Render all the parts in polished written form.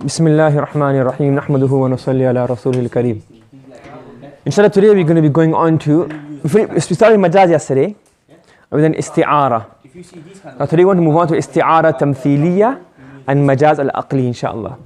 Bismillahirrahmanirrahim. Nahmaduhu wa nusalli ala rasulil kareem. Inshallah, today we're going to be going on to, we started Majaz yesterday, and then Isti'ara. Now today we want to move on to Isti'ara Tamthiliya and Majaz Al-Aqli, inshallah.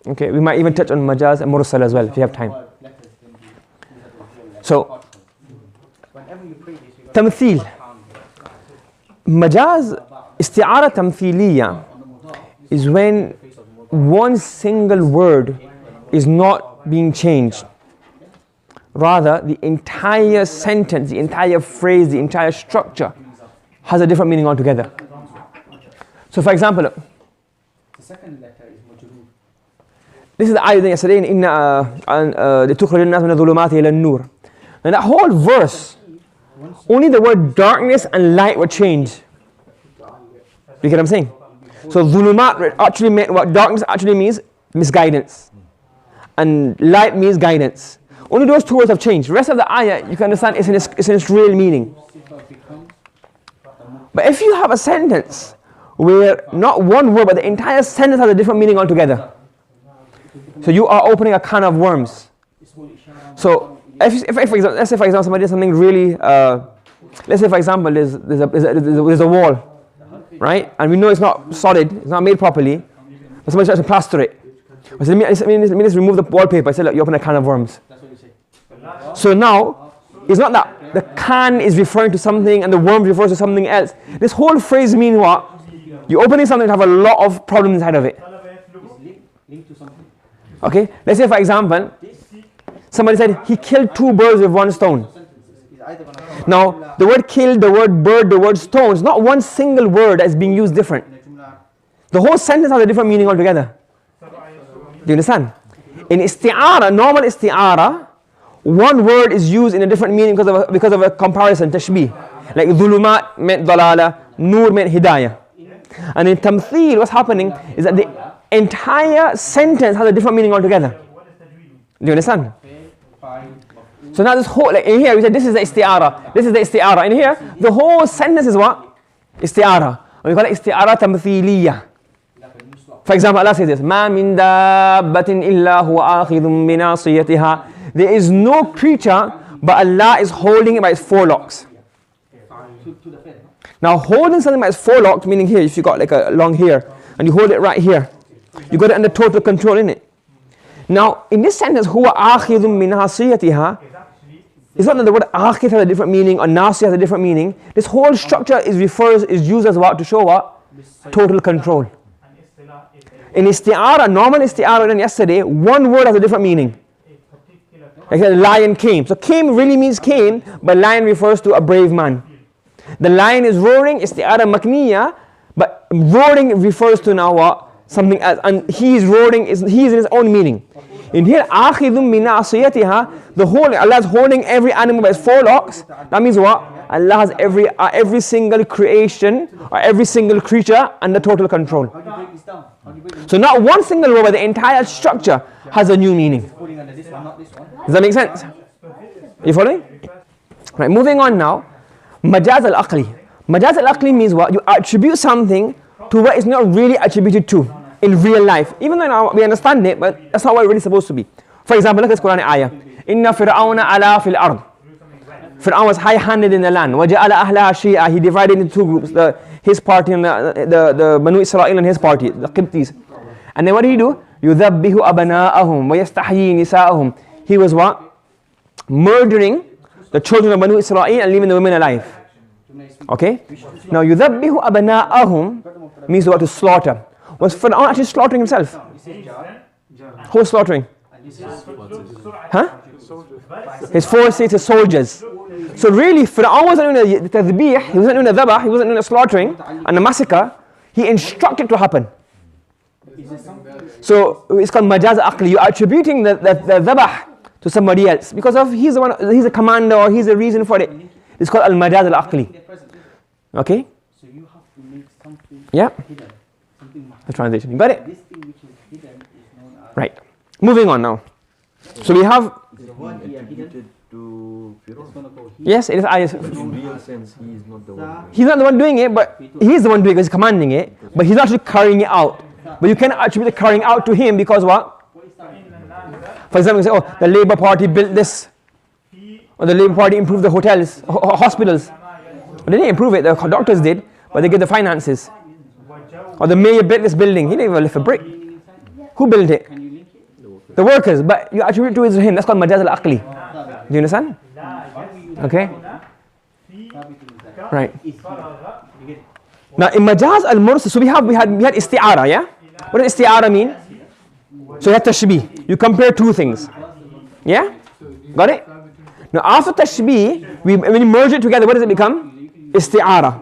Okay, we might even touch on Majaz and Mursal as well, if you have time. So, Tamthil. Majaz, Isti'ara Tamthiliya is when one single word is not being changed. Rather, the entire sentence, the entire phrase, the entire structure has a different meaning altogether. So for example, The second letter is majroor. this is the ayah yesterday in لِتُخْرِجَ النَّاسَ مِنَ الظُّلُمَاتِ إِلَى النُّورِ. And that whole verse, only the word darkness and light were changed. You get what I'm saying? So dhulumat actually meant what darkness actually means misguidance, and light means guidance. Only those two words have changed. The rest of the ayah, you can understand, it's in its real meaning. But if you have a sentence where not one word, but the entire sentence has a different meaning altogether, so you are opening a can of worms. So if for example, let's say for example somebody did something really, let's say for example there's a wall, right? And we know it's not solid, it's not made properly, but somebody tries to plaster it. So let me just remove the wallpaper. I said, look, you open a can of worms. So now, it's not that the can is referring to something and the worm refers to something else. This whole phrase means what? You're opening something that have a lot of problems inside of it. Okay? Let's say for example, somebody said he killed 2 birds with 1 stone. Now, the word kill, the word bird, the word stone is not one single word that is being used different. The whole sentence has a different meaning altogether. Do you understand? In isti'ara, normal isti'ara, one word is used in a different meaning because of a comparison, tashbih. Like dhulumat meant dalala, nur meant hidayah. And in tamthil, what's happening is that the entire sentence has a different meaning altogether. Do you understand? So now this whole, like in here we said this is the isti'ara, this is the isti'ara. In here, the whole sentence is what? Isti'ara. And we call it isti'ara tamthiliya. For example, Allah says this, مَا مِن دَابَّةٍ إِلَّا هُوَ آخِذٌ بِنَاصِيَتِهَا. There is no creature, but Allah is holding it by its forelocks. Now holding something by its forelocks, meaning here, if you got like a long hair, and you hold it right here, you got it under total control in it. Now, in this sentence, هُوَ آخِذٌ بِنَاصِيَتِهَا, it's not that the word akhir has a different meaning or nasi has a different meaning. This whole structure is used as what? To show what? Total control. In isti'ara, normal isti'ara than yesterday, one word has a different meaning. Like the lion came. So came really means came, but lion refers to a brave man. The lion is roaring, isti'ara makniya, but roaring refers to now what? Something else. And he is roaring, he is in his own meaning. In here, akhidhum min asiyatiha, the whole, Allah is holding every animal by its forelocks. That means what? Allah has every single creation or every single creature under total control. So not one single word, but the entire structure has a new meaning. Does that make sense? You following? Right, moving on now. Majaz al-Aqli. Majaz al-Aqli means what? You attribute something to what it's not really attributed to in real life. Even though we understand it, but that's not what it's really supposed to be. For example, look at this Quranic ayah. Inna fir'auna ala fil ard. Fir'aun was high-handed in the land. وَجَعَلَ أَهْلَهَا شِيعًا. He divided into 2 groups, his party and the Banu Israel and his party, the Qibtis. And then what did he do? يُذَبِّهُ أَبْنَاءَهُمْ وَيَسْتَحْيِي نِسَاءَهُم. He was what? Murdering the children of Banu Israel and leaving the women alive. Okay? Now يُذَبِّهُ أَبْنَاءَهُم means what? To slaughter. Was Fir'aun actually slaughtering himself? Who was slaughtering? Huh? His forces, his soldiers. So really, Fir'aun wasn't doing the tadbih, he wasn't doing the dhabah, he wasn't doing the slaughtering and the massacre. He instructed to happen. So it's called majaz aqli. You're attributing the dhabah to somebody else because of he's a commander or he's the reason for it. It's called al-majaz al-aqli. Okay? So you have to make something hidden. The translation. You got it? This thing which is hidden is known as right. Moving on now. So we have to yes, it is ayah. in real sense he is not the one. He's not the one doing it, but he's the one doing it, he's commanding it, but he's not actually carrying it out. But you cannot attribute the carrying out to him because what? For example, you say, oh, the Labour Party built this. Or the Labour Party improved the hotels, hospitals. But they didn't improve it, the doctors did, but they gave the finances. Or the mayor built this building, he didn't even lift a brick. Who built it? The workers, but you attribute to him. That's called Majaz al-Aqli. Do you understand? Okay? Right. Now in Majaz al-Mursal, so we had isti'ara, yeah? What does isti'ara mean? So you have tashbih. You compare two things. Yeah? Got it? Now after tashbih, when you merge it together, what does it become? Isti'ara.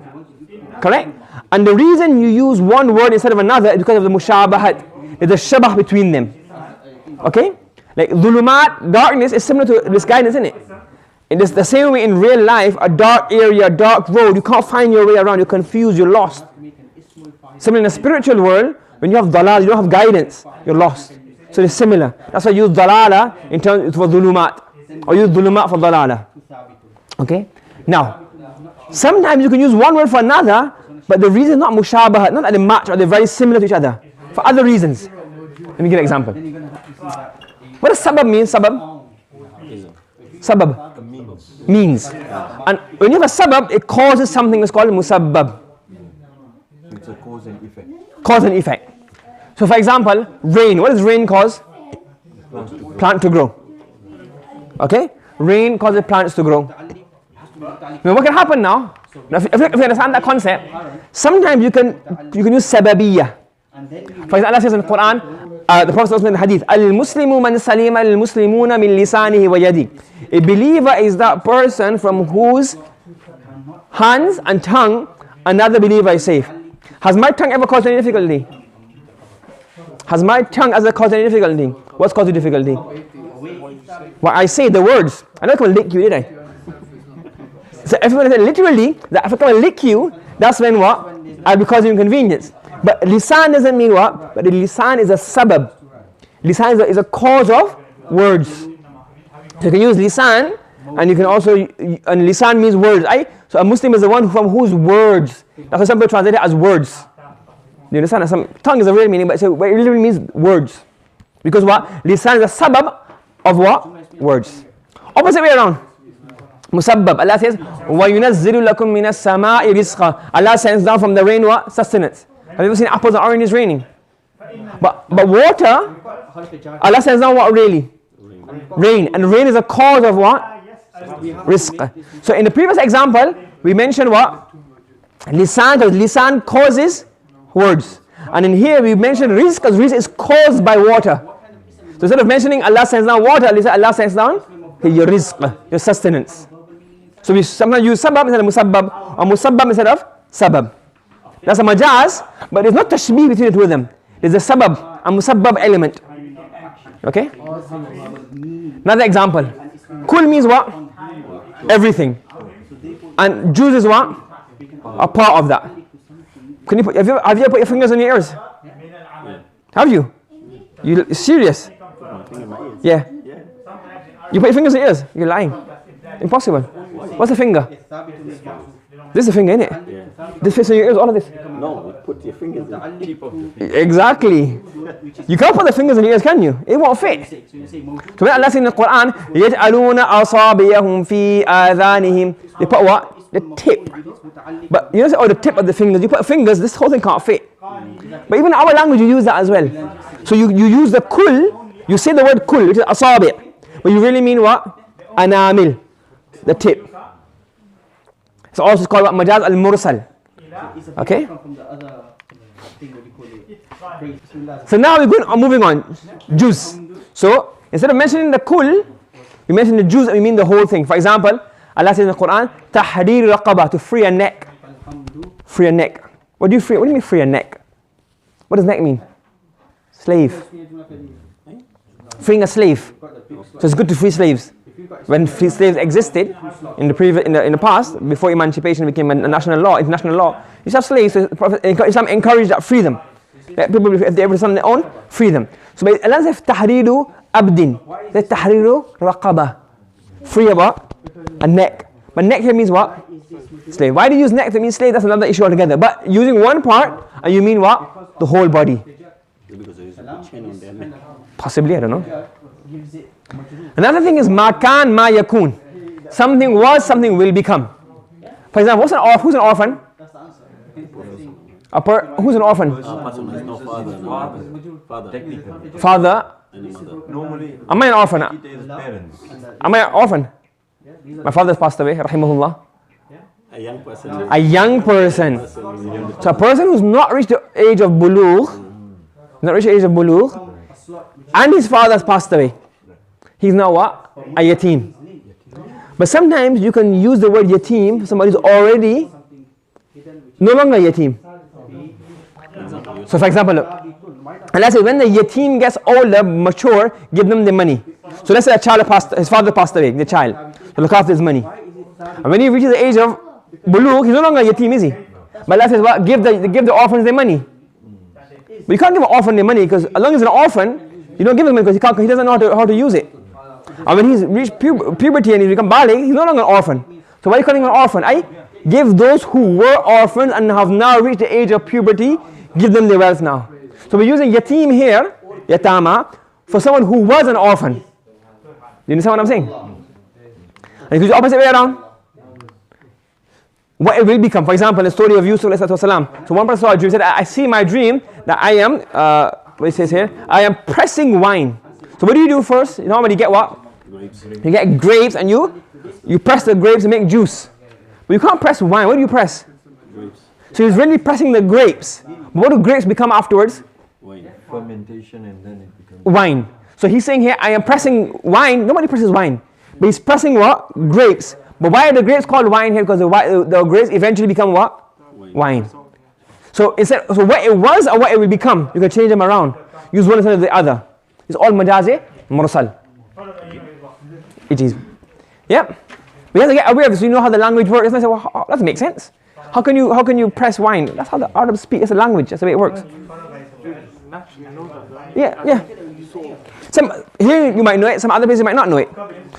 Correct? And the reason you use one word instead of another is because of the mushabahat. There's a shabah between them. Okay? Like dhulumat, darkness is similar to this guidance, isn't it? It is the same way in real life, a dark area, a dark road, you can't find your way around, you're confused, you're lost. Similar in the spiritual world, when you have dalal, you don't have guidance, you're lost. So it's similar. That's why you use dalala in terms for dhulumat, or use dhulumat for dalala. Okay? Now, sometimes you can use one word for another, but the reason is not mushabahat, not that they match or they're very similar to each other. For other reasons. Let me give an example. What does sabab mean? Sabab? Sabab means. And when you have a sabab, it causes something that's called musabbab. It's a cause and effect. Cause and effect. So for example, rain. What does rain cause? Plant to grow. Okay? Rain causes plants to grow. Now what can happen now? If you understand that concept, sometimes you can use Sibabiyya. For example, Allah says in the Quran, the Prophet says in the Hadith, Al-Muslimu man salima al-Muslimuna min lisanihi wa yadi. A believer is that person from whose hands and tongue another believer is safe. Has my tongue ever caused any difficulty? Has my tongue ever caused any difficulty? What's caused the difficulty? Well, I say the words. I don't come and lick you, did I? So if I say literally, that if I come and lick you, that's when what? I'll be causing inconvenience. But lisan doesn't mean what? But the lisan is a sabab. Lisan is a cause of words. So you can use lisan, and you can also, and lisan means words. So a Muslim is the one from whose words. That's why some people translate it as words. You understand? Some tongue is a real meaning, but it literally means words. Because what? Lisan is a sabab of what? Words. Opposite way around. Musabbab. Allah says, وَيُنَزِّلُ لَكُم مِّنَ السَّمَاءِ رِزْقًا. Allah sends down from the rain what? Sustenance. Have you ever seen apples and oranges raining? But water, Allah sends down what really? Rain. And rain is a cause of what? Rizq. So in the previous example, we mentioned what? Lisan, because lisan causes words. And in here we mentioned rizq, because rizq is caused by water. So instead of mentioning Allah sends down water, Allah sends down your rizq, your sustenance. So we sometimes use sabab instead of musabbab, or musabbab instead of sabab. That's a majaz, but there's not tashbih between the two of them. There's a sabab, a musabbab element. Okay? Another example. Kul means what? Everything. And juz is what? A part of that. Can you put, have you ever put your fingers in your ears? Have you? You serious? Yeah. You put your fingers in your ears? You're lying. Impossible. What's a finger? This is a finger, isn't it? Yeah. This fits in your ears, all of this. No, put your fingers in the tip of the Exactly. You can't put the fingers in your ears, can you? It won't fit. So when Allah says in the Quran, يَجْعَلُونَ أَصَابِيَهُمْ فِي آذَانِهِمْ. They put what? The tip. But you don't say, oh, the tip of the fingers. You put fingers, this whole thing can't fit. But even in our language, you use that as well. So you use the kul, you say the word kul, which is asabi'. But you really mean what? Anamil. The tip. It's also called what? Majaz al-Mursal. Okay? So now we're moving on. Juz. So instead of mentioning the kul, we mention the juz and we mean the whole thing. For example, Allah says in the Quran, tahrir raqaba, to free a neck. Free a neck. What do you mean free a neck? What does neck mean? Slave. Freeing a slave. So it's good to free slaves. When free slaves existed in the past, before emancipation became a national law, international law, you have slaves. So Islam encouraged that, free them. Let people, if they ever on their own, free them. So Allah says tahriru abdin. That's tahriru raqaba. Free about a neck. But neck here means what? Slave. Why do you use neck to mean slave? That's another issue altogether. But using one part, and you mean what? The whole body. Because there is a chain on there. Possibly, I don't know. gives it majrur. Another thing is ma kan, ma yakun. Something was, something will become. For example, who's an orphan? That's the answer. Who's an orphan? Person has no father. Father. Technically. Father. And mother. Normally, Am I an orphan? it is parents. Am I an orphan? My father's passed away, rahimahullah. A young person. A young person. So a person who's not reached the age of bulugh, and his father's passed away. He's now what? A yatim. But sometimes you can use the word yatim for somebody who's already no longer yatim. So for example, look, and let's say when the yatim gets older, mature, give them the money. So let's say his father passed away, the child. So look after his money. And when he reaches the age of bulugh, he's no longer yatim, is he? But let's say what? Give the orphans their money. But you can't give an orphan their money because as long as he's an orphan, you don't give him money because he doesn't know how to use it. And when he's reached puberty and he's become baligh, he's no longer an orphan. So why are you calling him an orphan? I give those who were orphans and have now reached the age of puberty, give them their wealth now. So we're using yatim here, yatama, for someone who was an orphan. Do you understand what I'm saying? And if you do the opposite way around, what it will become. For example, the story of Yusuf alayhi salam. So one person saw a dream, said, I see my dream that I am, what it says here, I am pressing wine. So what do you do first? You normally get what? Grapes. You get grapes and you press the grapes and make juice. But you can't press wine. What do you press? Grapes. So he's really pressing the grapes. But what do grapes become afterwards? Wine. Fermentation and then it becomes Wine. So he's saying here, I am pressing wine. Nobody presses wine. But he's pressing what? Grapes. But why are the grapes called wine here? Because the grapes eventually become what? Wine. So what it was or what it will become, you can change them around. Use one instead of the other. It's all majazi, mursal. It is. Yeah. We have to get aware of this so you know how the language works. And I say, well, that doesn't make sense. How can you press wine? That's how the Arabs speak. It's a language. That's the way it works. Yeah. Here you might know it, some other places you might not know it.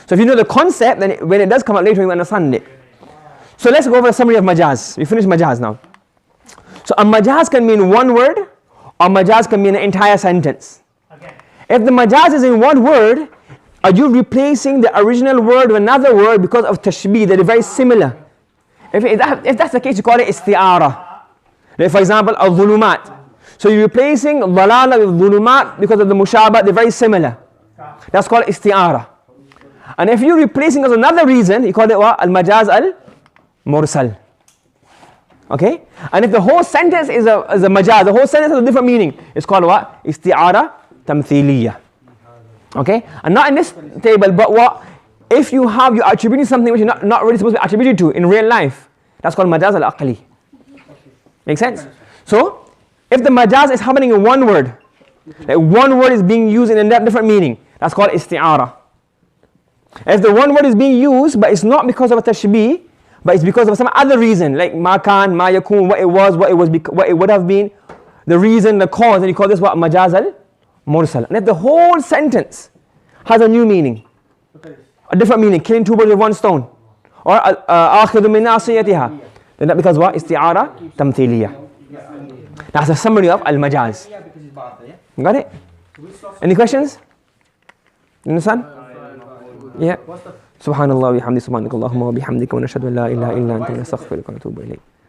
So if you know the concept, then when it does come out later, you understand it. So let's go over a summary of majaz. We finished majaz now. So a majaz can mean one word, or majaz can mean an entire sentence. If the majaz is in one word, are you replacing the original word with another word because of tashbih? They're very similar. If that's the case, you call it isti'ara. Like for example, al-dhulumat. So you're replacing dhalala with dhulumat because of the mushabah, they're very similar. That's called isti'ara. And if you're replacing as another reason, you call it what? Al-majaz al-mursal. Okay? And if the whole sentence is a majaz, the whole sentence has a different meaning, it's called what? Isti'ara tamthiliya. Okay? And not in this table, but what? If you're attributing something which you're not really supposed to be attributed to in real life, that's called majaz al-aqli. Make sense? So, if the majaz is happening in one word, like one word is being used in a different meaning, that's called isti'ara. If the one word is being used, but it's not because of a tashbih, but it's because of some other reason, like ma kan, ma yakun, what it would have been, the reason, the cause, and you call this what? Majaz al-mursal. And if the whole sentence has a new meaning, a different meaning, killing two birds with one stone, or akhidhu min nasiyatiha, then that becomes what? Isti'ara tamthiliya. That's a summary of al-majaz. Got it? Any questions? You understand? Yeah. Subhanallah wa bihamdi subhanakallahumma wa bihamdika wa nashhadu an la ilaha illa anta nastaghfiruka wa natubu ilayk.